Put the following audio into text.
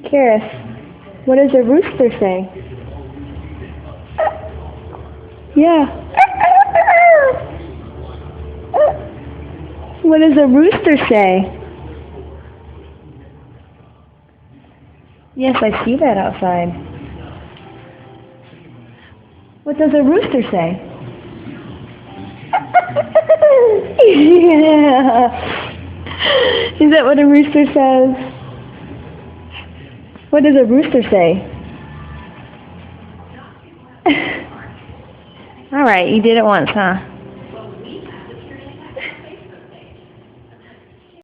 Karis, what does a rooster say? Yeah. What does a rooster say? Yes, I see that outside. What does a rooster say? Yeah. Is that what a rooster says? What does a rooster say? All right, you did it once, huh?